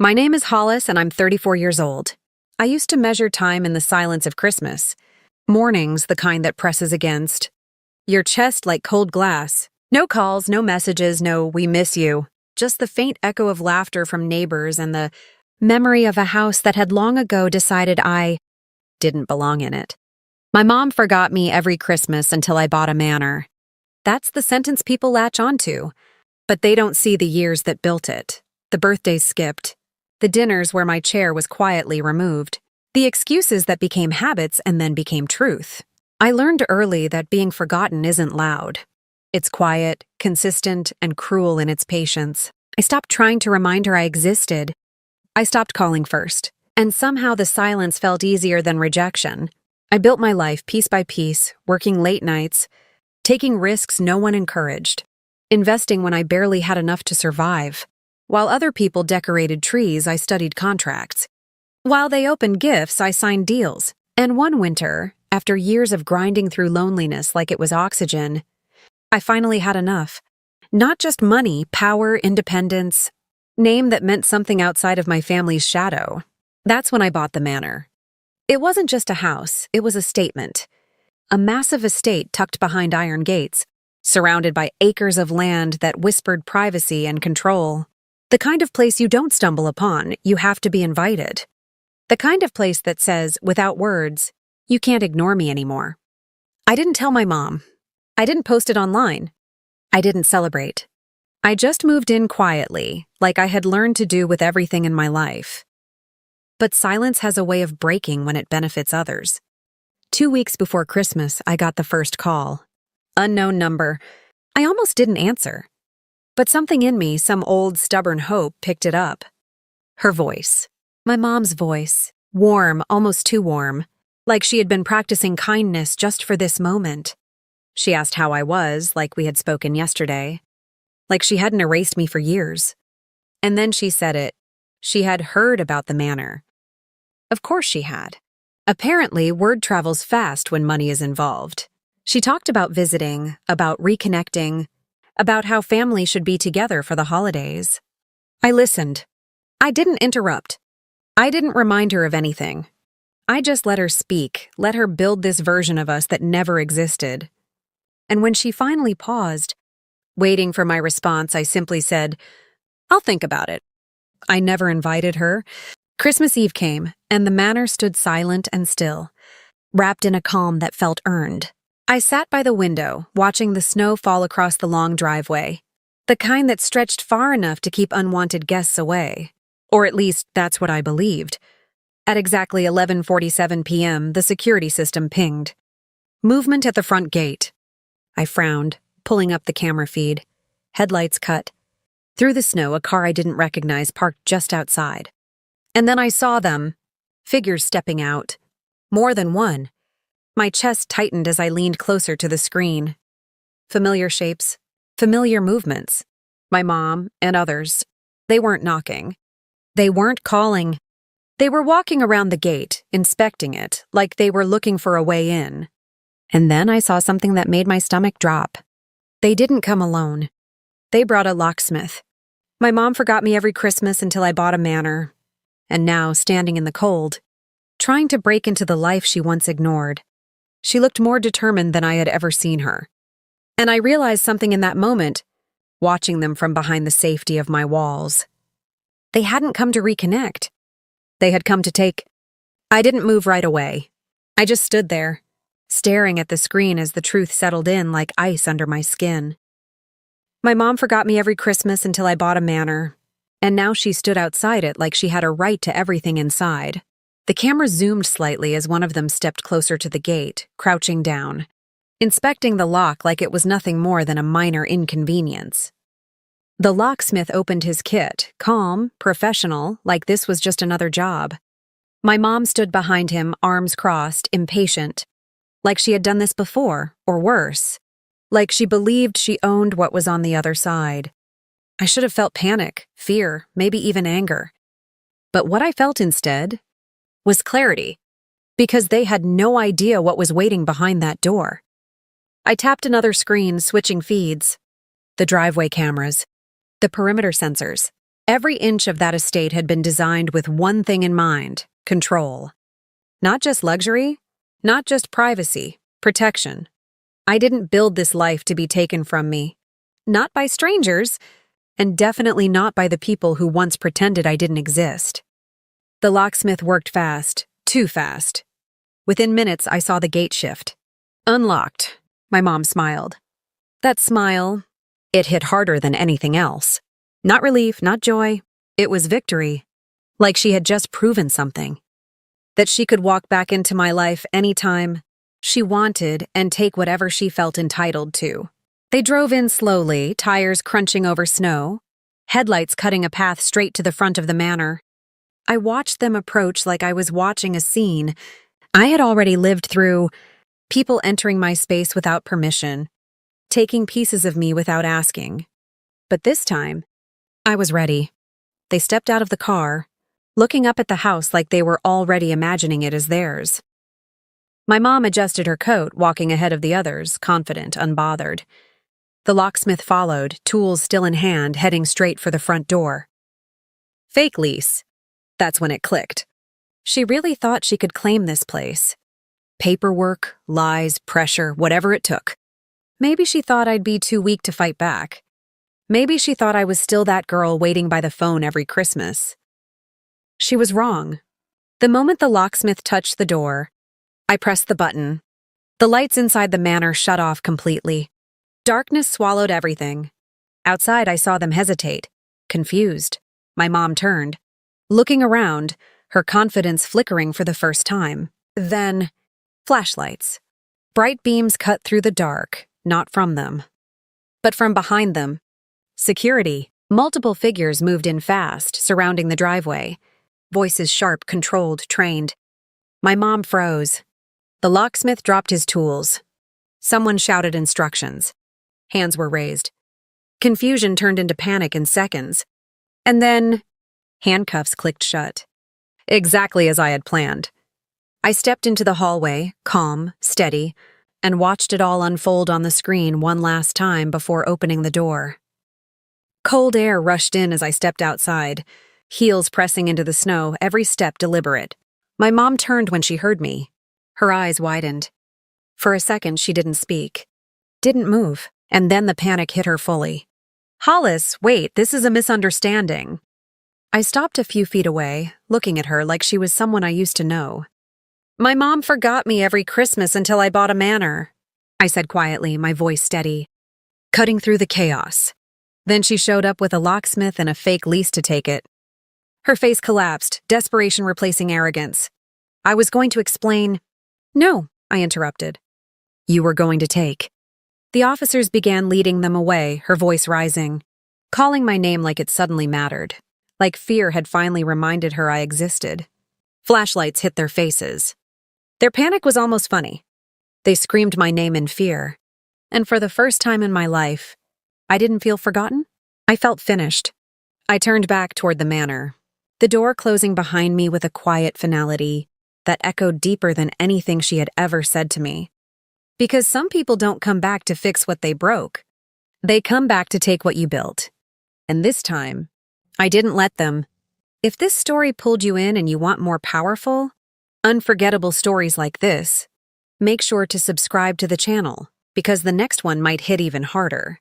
My name is Hollis, and I'm 34 years old. I used to measure time in the silence of Christmas. Mornings, the kind that presses against your chest like cold glass. No calls, no messages, no "we miss you." Just the faint echo of laughter from neighbors and the memory of a house that had long ago decided I didn't belong in it. My mom forgot me every Christmas until I bought a manor. That's the sentence people latch onto. But they don't see the years that built it, the birthdays skipped, the dinners where my chair was quietly removed, the excuses that became habits and then became truth. I learned early that being forgotten isn't loud. It's quiet, consistent, and cruel in its patience. I stopped trying to remind her I existed. I stopped calling first, and somehow the silence felt easier than rejection. I built my life piece by piece, working late nights, taking risks no one encouraged, investing when I barely had enough to survive. While other people decorated trees, I studied contracts. While they opened gifts, I signed deals. And one winter, after years of grinding through loneliness like it was oxygen, I finally had enough. Not just money, power, independence, name that meant something outside of my family's shadow. That's when I bought the manor. It wasn't just a house, it was a statement. A massive estate tucked behind iron gates, surrounded by acres of land that whispered privacy and control. The kind of place you don't stumble upon, you have to be invited. The kind of place that says, without words, you can't ignore me anymore. I didn't tell my mom. I didn't post it online. I didn't celebrate. I just moved in quietly, like I had learned to do with everything in my life. But silence has a way of breaking when it benefits others. 2 weeks before Christmas, I got the first call. Unknown number. I almost didn't answer. But something in me, some old stubborn hope, picked it up. Her voice. My mom's voice. Warm, almost too warm. Like she had been practicing kindness just for this moment. She asked how I was, like we had spoken yesterday. Like she hadn't erased me for years. And then she said it. She had heard about the manor. Of course she had. Apparently, word travels fast when money is involved. She talked about visiting, about reconnecting, about how family should be together for the holidays. I listened. I didn't interrupt. I didn't remind her of anything. I just let her speak, let her build this version of us that never existed. And when she finally paused, waiting for my response, I simply said, "I'll think about it." I never invited her. Christmas Eve came, and the manor stood silent and still, wrapped in a calm that felt earned. I sat by the window, watching the snow fall across the long driveway, the kind that stretched far enough to keep unwanted guests away. Or at least that's what I believed. At exactly 11:47 p.m., the security system pinged. Movement at the front gate. I frowned, pulling up the camera feed. Headlights cut. Through the snow, a car I didn't recognize parked just outside. And then I saw them. Figures stepping out. More than one. My chest tightened as I leaned closer to the screen. Familiar shapes, familiar movements. My mom and others. They weren't knocking. They weren't calling. They were walking around the gate, inspecting it, like they were looking for a way in. And then I saw something that made my stomach drop. They didn't come alone. They brought a locksmith. My mom forgot me every Christmas until I bought a manor. And now, standing in the cold, trying to break into the life she once ignored. She looked more determined than I had ever seen her. And I realized something in that moment, watching them from behind the safety of my walls. They hadn't come to reconnect. They had come to take. I didn't move right away. I just stood there, staring at the screen as the truth settled in like ice under my skin. My mom forgot me every Christmas until I bought a manor, and now she stood outside it like she had a right to everything inside. The camera zoomed slightly as one of them stepped closer to the gate, crouching down, inspecting the lock like it was nothing more than a minor inconvenience. The locksmith opened his kit, calm, professional, like this was just another job. My mom stood behind him, arms crossed, impatient, like she had done this before, or worse, like she believed she owned what was on the other side. I should have felt panic, fear, maybe even anger. But what I felt instead was clarity, because they had no idea what was waiting behind that door. I tapped another screen, switching feeds. The driveway cameras, the perimeter sensors, Every inch of that estate had been designed with one thing in mind: control. Not just luxury, not just privacy, protection. I didn't build this life to be taken from me. Not by strangers, and definitely not by the people who once pretended I didn't exist. The locksmith worked fast, too fast. Within minutes, I saw the gate shift. Unlocked. My mom smiled. That smile, it hit harder than anything else. Not relief, not joy. It was victory. Like she had just proven something. That she could walk back into my life anytime she wanted and take whatever she felt entitled to. They drove in slowly, tires crunching over snow, headlights cutting a path straight to the front of the manor. I watched them approach like I was watching a scene I had already lived through. People entering my space without permission, taking pieces of me without asking. But this time, I was ready. They stepped out of the car, looking up at the house like they were already imagining it as theirs. My mom adjusted her coat, walking ahead of the others, confident, unbothered. The locksmith followed, tools still in hand, heading straight for the front door. Fake lease. That's when it clicked. She really thought she could claim this place. Paperwork, lies, pressure, whatever it took. Maybe she thought I'd be too weak to fight back. Maybe she thought I was still that girl waiting by the phone every Christmas. She was wrong. The moment the locksmith touched the door, I pressed the button. The lights inside the manor shut off completely. Darkness swallowed everything. Outside, I saw them hesitate, confused. My mom turned, looking around, her confidence flickering for the first time. Then, flashlights. Bright beams cut through the dark, not from them, but from behind them. Security. Multiple figures moved in fast, surrounding the driveway. Voices sharp, controlled, trained. My mom froze. The locksmith dropped his tools. Someone shouted instructions. Hands were raised. Confusion turned into panic in seconds. And then, handcuffs clicked shut. Exactly as I had planned. I stepped into the hallway, calm, steady, and watched it all unfold on the screen one last time before opening the door. Cold air rushed in as I stepped outside, heels pressing into the snow, every step deliberate. My mom turned when she heard me. Her eyes widened. For a second, she didn't speak. Didn't move, and then the panic hit her fully. Hollis, wait, this is a misunderstanding. I stopped a few feet away, looking at her like she was someone I used to know. My mom forgot me every Christmas until I bought a manor, I said quietly, my voice steady, cutting through the chaos. Then she showed up with a locksmith and a fake lease to take it. Her face collapsed, desperation replacing arrogance. I was going to explain. No, I interrupted. You were going to take. The officers began leading them away, her voice rising, calling my name like it suddenly mattered, like fear had finally reminded her I existed. Flashlights hit their faces. Their panic was almost funny. They screamed my name in fear. And for the first time in my life, I didn't feel forgotten. I felt finished. I turned back toward the manor, the door closing behind me with a quiet finality that echoed deeper than anything she had ever said to me. Because some people don't come back to fix what they broke. They come back to take what you built. And this time, I didn't let them. If this story pulled you in and you want more powerful, unforgettable stories like this, make sure to subscribe to the channel, because the next one might hit even harder.